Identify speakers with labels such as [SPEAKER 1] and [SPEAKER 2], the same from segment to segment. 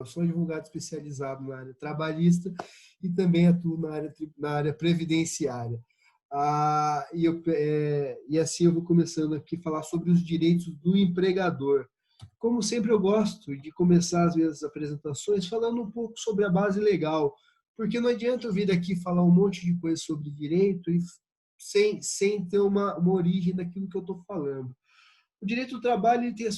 [SPEAKER 1] Eu sou advogado especializado na área trabalhista e também atuo na área previdenciária. E assim eu vou começando aqui a falar sobre os direitos do empregador. Como sempre, eu gosto de começar as minhas apresentações falando um pouco sobre a base legal, porque não adianta eu vir aqui falar um monte de coisa sobre direito e sem ter uma origem daquilo que eu estou falando. O direito do trabalho ele tem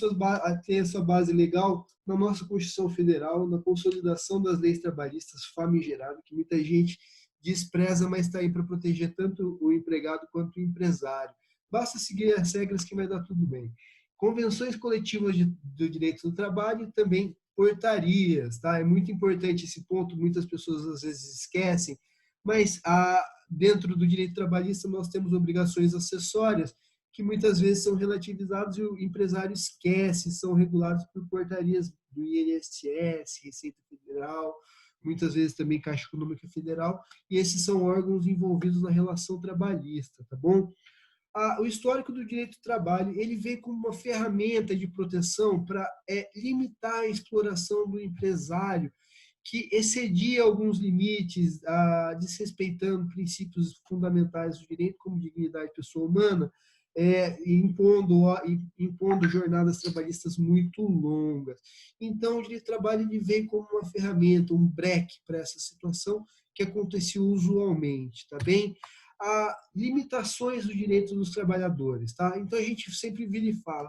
[SPEAKER 1] a sua base legal na nossa Constituição Federal, na consolidação das leis trabalhistas famigeradas, que muita gente despreza, mas está aí para proteger tanto o empregado quanto o empresário. Basta seguir as regras que vai dar tudo bem. Convenções coletivas do direito do trabalho e também portarias, tá? É muito importante esse ponto, muitas pessoas às vezes esquecem, mas dentro do direito trabalhista nós temos obrigações acessórias, que muitas vezes são relativizados e o empresário esquece, são regulados por portarias do INSS, Receita Federal, muitas vezes também Caixa Econômica Federal, e esses são órgãos envolvidos na relação trabalhista, tá bom? O histórico do direito do trabalho, ele vem como uma ferramenta de proteção para limitar a exploração do empresário, que excedia alguns limites, desrespeitando princípios fundamentais do direito, como dignidade pessoa humana, impondo jornadas trabalhistas muito longas. Então, o direito do trabalho ele vem como uma ferramenta, um breque para essa situação que acontecia usualmente, tá bem? Limitações dos direitos dos trabalhadores, tá? Então, a gente sempre vira e fala,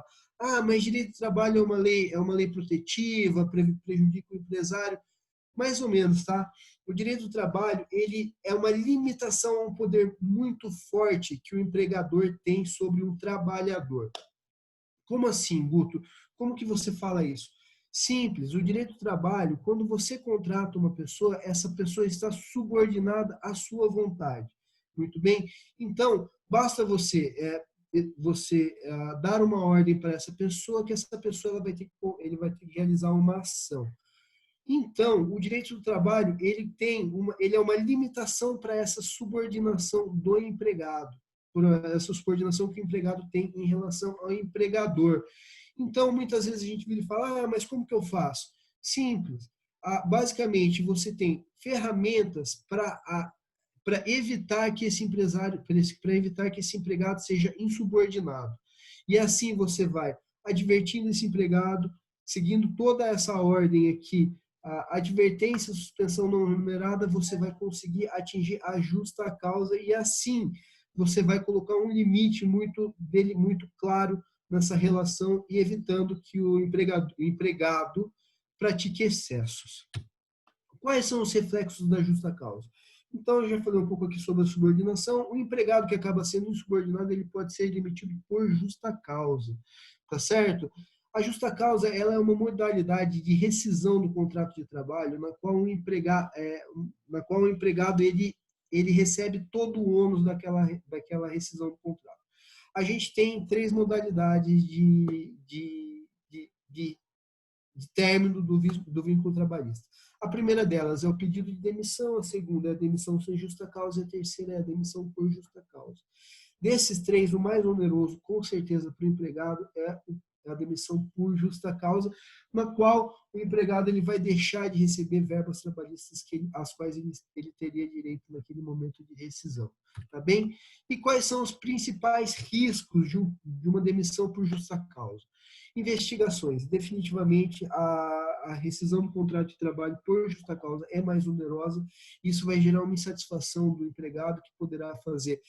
[SPEAKER 1] mas direito do trabalho é uma lei protetiva, prejudica o empresário. Mais ou menos, tá? O direito do trabalho, ele é uma limitação a um poder muito forte que o empregador tem sobre um trabalhador. Como assim, Guto? Como que você fala isso? Simples, o direito do trabalho, quando você contrata uma pessoa, essa pessoa está subordinada à sua vontade. Muito bem? Então, basta você dar uma ordem para essa pessoa, que essa pessoa ele vai ter que realizar uma ação. Então, o direito do trabalho ele é uma limitação para essa subordinação do empregado, por essa subordinação que o empregado tem em relação ao empregador. Então, muitas vezes a gente vira e fala, mas como que eu faço? Simples. Basicamente, você tem ferramentas para evitar que esse empresário, para evitar que esse empregado seja insubordinado. E assim você vai advertindo esse empregado, seguindo toda essa ordem aqui, a advertência, suspensão não remunerada, você vai conseguir atingir a justa causa e assim você vai colocar um limite muito claro nessa relação e evitando que o empregado pratique excessos. Quais são os reflexos da justa causa? Então, eu já falei um pouco aqui sobre a subordinação. O empregado que acaba sendo insubordinado, ele pode ser demitido por justa causa, tá certo? A justa causa ela é uma modalidade de rescisão do contrato de trabalho na qual o empregado ele recebe todo o ônus daquela rescisão do contrato. A gente tem três modalidades de término do vínculo trabalhista. A primeira delas é o pedido de demissão, a segunda é a demissão sem justa causa e a terceira é a demissão por justa causa. Desses três, o mais oneroso, com certeza, para o empregado é a demissão por justa causa, na qual o empregado ele vai deixar de receber verbas trabalhistas às quais ele teria direito naquele momento de rescisão. Tá bem? E quais são os principais riscos de uma demissão por justa causa? Investigações. Definitivamente, a rescisão do contrato de trabalho por justa causa é mais onerosa. Isso vai gerar uma insatisfação do empregado, que poderá fazer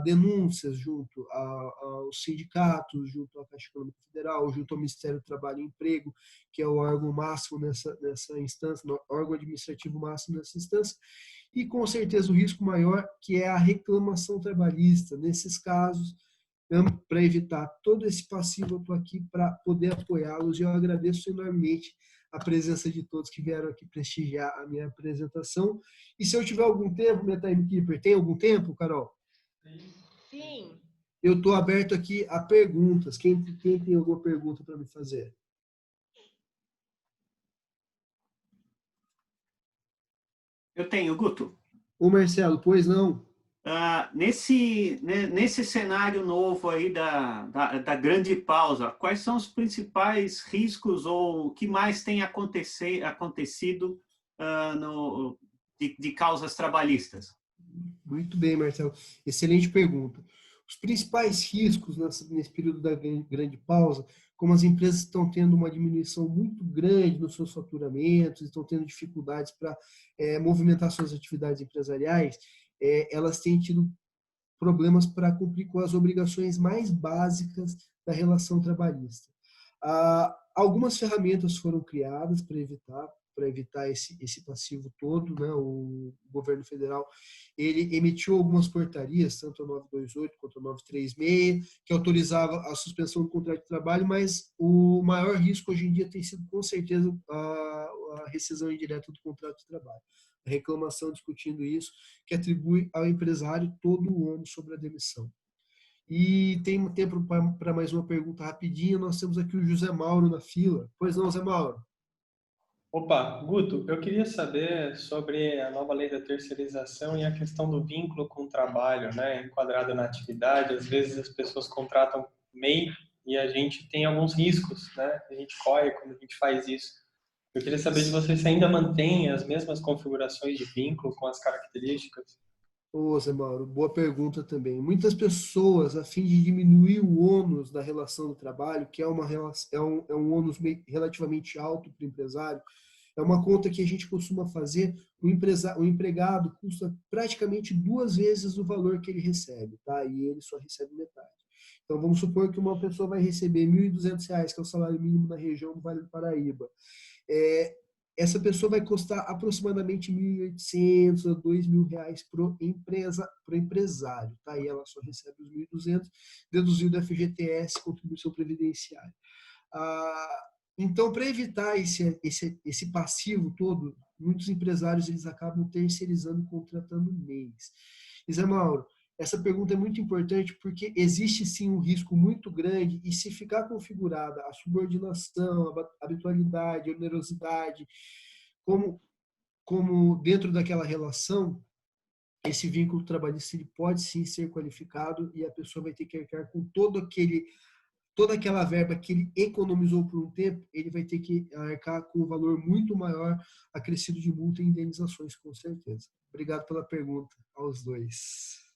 [SPEAKER 1] denúncias junto aos sindicatos, junto à Caixa Econômica Federal, junto ao Ministério do Trabalho e Emprego, que é o órgão máximo nessa instância, o órgão administrativo máximo nessa instância, e com certeza o risco maior, que é a reclamação trabalhista. Nesses casos, para evitar todo esse passivo, eu estou aqui para poder apoiá-los e eu agradeço enormemente a presença de todos que vieram aqui prestigiar a minha apresentação. E se eu tiver algum tempo, minha timekeeper, tem algum tempo, Carol?
[SPEAKER 2] Sim.
[SPEAKER 1] Eu estou aberto aqui a perguntas. Quem tem alguma pergunta para me fazer?
[SPEAKER 3] Eu tenho, Guto.
[SPEAKER 1] Ô, Marcelo, pois não?
[SPEAKER 3] Nesse cenário novo aí da grande pausa, quais são os principais riscos ou o que mais tem acontecido de causas trabalhistas?
[SPEAKER 1] Muito bem, Marcelo. Excelente pergunta. Os principais riscos nesse período da grande pausa, como as empresas estão tendo uma diminuição muito grande nos seus faturamentos, estão tendo dificuldades para movimentar suas atividades empresariais, elas têm tido problemas para cumprir com as obrigações mais básicas da relação trabalhista. Algumas ferramentas foram criadas para evitar esse passivo todo, né? O governo federal ele emitiu algumas portarias, tanto a 928 quanto a 936, que autorizava a suspensão do contrato de trabalho, mas o maior risco hoje em dia tem sido, com certeza, a rescisão indireta do contrato de trabalho. A reclamação discutindo isso, que atribui ao empresário todo o ônus sobre a demissão. E tem tempo para mais uma pergunta rapidinha. Nós temos aqui o José Mauro na fila. Pois não, José Mauro?
[SPEAKER 4] Opa, Guto, eu queria saber sobre a nova lei da terceirização e a questão do vínculo com o trabalho, né, enquadrado na atividade. Às vezes as pessoas contratam MEI e a gente tem alguns riscos, né, a gente corre quando a gente faz isso. Eu queria saber de você se ainda mantém as mesmas configurações de vínculo com as características.
[SPEAKER 1] Ô, Zé Mauro, boa pergunta também. Muitas pessoas, a fim de diminuir o ônus da relação do trabalho, que é um ônus relativamente alto para o empresário, é uma conta que a gente costuma fazer, o empregado custa praticamente 2 vezes o valor que ele recebe, tá? E ele só recebe metade. Então, vamos supor que uma pessoa vai receber R$ 1.200, que é o salário mínimo na região do Vale do Paraíba. É, essa pessoa vai custar aproximadamente 1.800 a R$ 2.000 pro empresário, tá? E ela só recebe os 1.200, deduzido do FGTS, contribuição previdenciária. Então, para evitar esse passivo todo, muitos empresários eles acabam terceirizando e contratando MEIs. E Zé Mauro, essa pergunta é muito importante porque existe sim um risco muito grande e se ficar configurada a subordinação, a habitualidade, a onerosidade, como, como dentro daquela relação, esse vínculo trabalhista ele pode sim ser qualificado e a pessoa vai ter que arcar com toda aquela verba que ele economizou por um tempo, ele vai ter que arcar com um valor muito maior acrescido de multa e indenizações, com certeza. Obrigado pela pergunta aos dois.